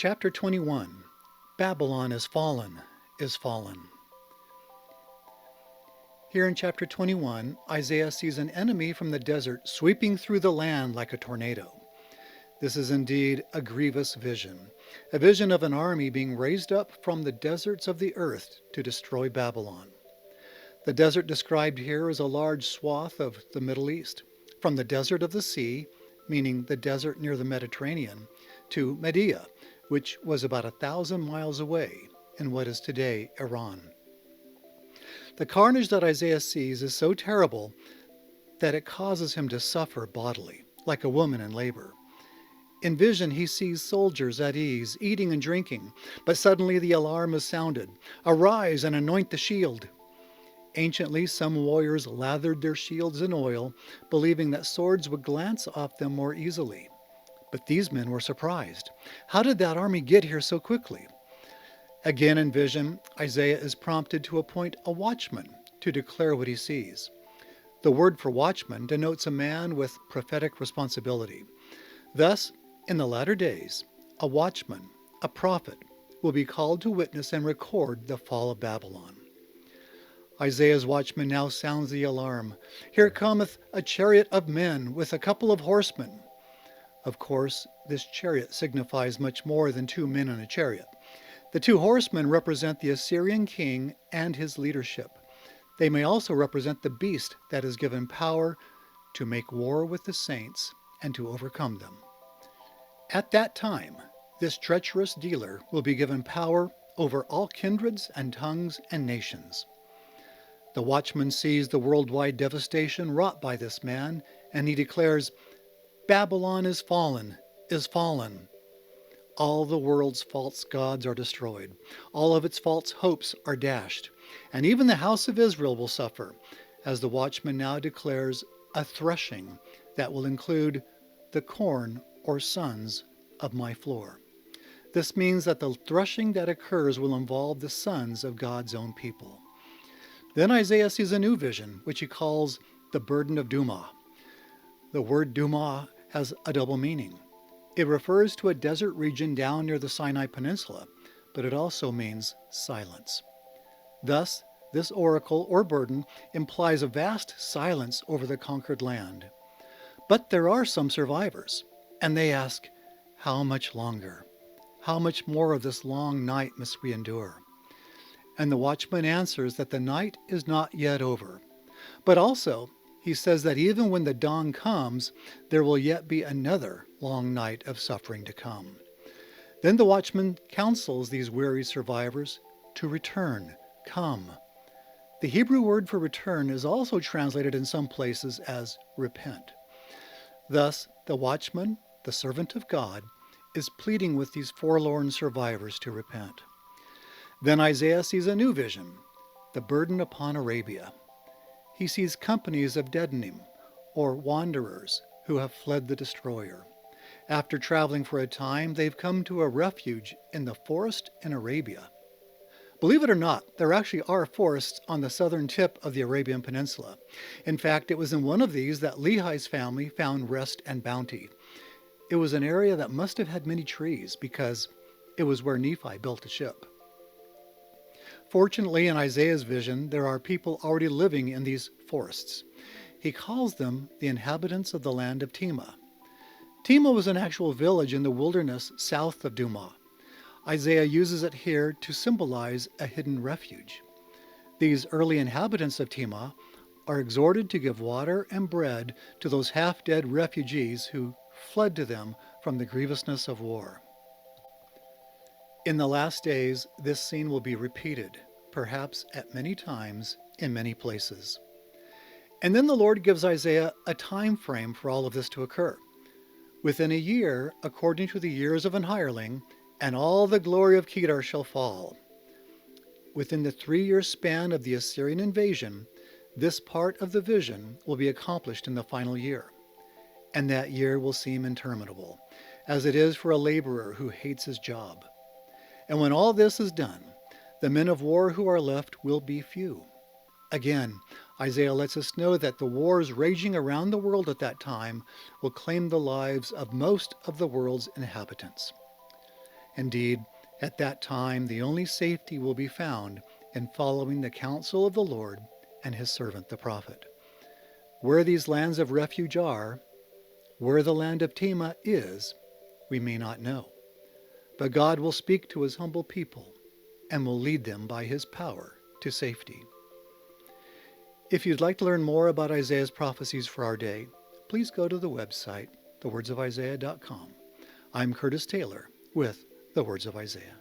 Chapter 21. Babylon is fallen, is fallen. Here in chapter 21, Isaiah sees an enemy from the desert sweeping through the land like a tornado. This is indeed a grievous vision, a vision of an army being raised up from the deserts of the earth to destroy Babylon. The desert described here is a large swath of the Middle East, from the desert of the sea, meaning the desert near the Mediterranean, to Media, which was about 1,000 miles away in what is today Iran. The carnage that Isaiah sees is so terrible that it causes him to suffer bodily, like a woman in labor. In vision, he sees soldiers at ease, eating and drinking, but suddenly the alarm is sounded. Arise and anoint the shield. Anciently, some warriors lathered their shields in oil, believing that swords would glance off them more easily. But these men were surprised. How did that army get here so quickly? Again in vision, Isaiah is prompted to appoint a watchman to declare what he sees. The word for watchman denotes a man with prophetic responsibility. Thus, in the latter days, a watchman, a prophet, will be called to witness and record the fall of Babylon. Isaiah's watchman now sounds the alarm. Here cometh a chariot of men with a couple of horsemen. Of course, this chariot signifies much more than two men in a chariot. The two horsemen represent the Assyrian king and his leadership. They may also represent the beast that is given power to make war with the saints and to overcome them. At that time, this treacherous dealer will be given power over all kindreds and tongues and nations. The watchman sees the worldwide devastation wrought by this man, and he declares, Babylon is fallen, is fallen. All the world's false gods are destroyed. All of its false hopes are dashed. And even the house of Israel will suffer, as the watchman now declares a threshing that will include the corn or sons of my floor. This means that the threshing that occurs will involve the sons of God's own people. Then Isaiah sees a new vision, which he calls the burden of Dumah. The word Dumah has a double meaning. It refers to a desert region down near the Sinai Peninsula, but it also means silence. Thus, this oracle or burden implies a vast silence over the conquered land. But there are some survivors, and they ask, how much longer? How much more of this long night must we endure? And the watchman answers that the night is not yet over, but also he says that even when the dawn comes, there will yet be another long night of suffering to come. Then the watchman counsels these weary survivors to return, come. The Hebrew word for return is also translated in some places as repent. Thus, the watchman, the servant of God, is pleading with these forlorn survivors to repent. Then Isaiah sees a new vision, the burden upon Arabia. He sees companies of deadenim, or wanderers, who have fled the destroyer. After traveling for a time, they've come to a refuge in the forest in Arabia. Believe it or not, there actually are forests on the southern tip of the Arabian Peninsula. In fact, it was in one of these that Lehi's family found rest and bounty. It was an area that must have had many trees because it was where Nephi built a ship. Fortunately, in Isaiah's vision, there are people already living in these forests. He calls them the inhabitants of the land of Tema. Tema was an actual village in the wilderness south of Dumah. Isaiah uses it here to symbolize a hidden refuge. These early inhabitants of Tema are exhorted to give water and bread to those half-dead refugees who fled to them from the grievousness of war. In the last days, this scene will be repeated, perhaps at many times in many places. And then the Lord gives Isaiah a time frame for all of this to occur. Within a year, according to the years of an hireling, and all the glory of Kedar shall fall. Within the 3-year span of the Assyrian invasion, this part of the vision will be accomplished in the final year. And that year will seem interminable, as it is for a laborer who hates his job. And when all this is done, the men of war who are left will be few. Again, Isaiah lets us know that the wars raging around the world at that time will claim the lives of most of the world's inhabitants. Indeed, at that time the only safety will be found in following the counsel of the Lord and his servant the prophet. Where these lands of refuge are, where the land of Tema is, we may not know. But God will speak to his humble people and will lead them by his power to safety. If you'd like to learn more about Isaiah's prophecies for our day, please go to the website, thewordsofisaiah.com. I'm Curtis Taylor with The Words of Isaiah.